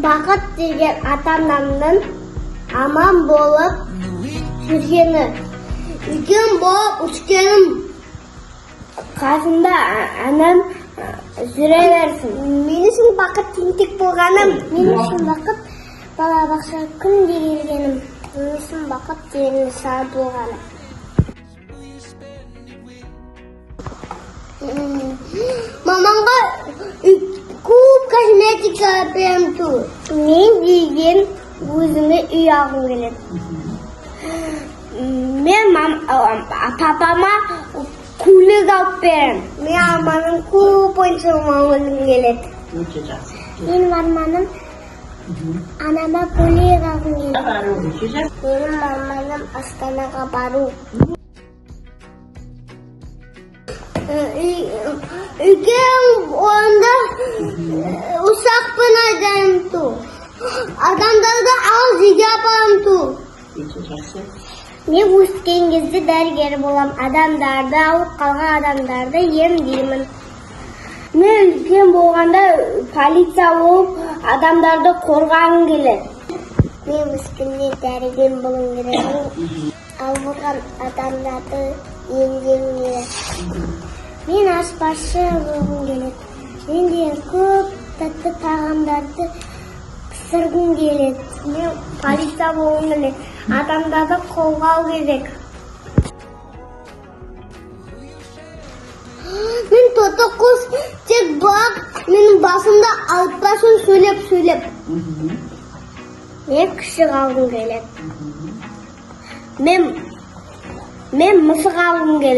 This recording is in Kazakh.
бақыт деген ата-анамның аман болып жүргені. Үлкен болып өскенім қасында анам жүре берсін. Мен үшін бақыт тентек болғаным. Мен үшін бақыт балабақша күнде келгенім. Мен үшін бақыт деген сағат болғаным. Мамаңға көп косметика берем тұр. Мен деген өзіме үй алғым келеді. Мен папама көлік алып берем. Мен арманым көп ойыншығым алғым келеді. Менің арманым анама көлік алғым келеді. Менің арманым Астанаға бару. Үлкен орында ұшақпен айдайым тұр. Адамдарды ал жерге апарам тұр. Мен өскен кезде дәрігер болам. Адамдарды, ауырып қалған адамдарды емдеймін. Мен үлкен болғанда полиция болып адамдарды қорғағым келеді. Мен өскенде дәрігер болғым келеді. Ауырған адамдарды емдеймін келеді. Мен аспазшы болғым келеді. Мен де көп тәтті тағамдарды пісіргім келеді. Мен полиция болғым келеді. Адамдарды қорғау керек. Мен тоты құс тек бақ, менің басымда айтпасын сөйлеп. Мен күшік алғым келеді. Мен мысық алғым келеді.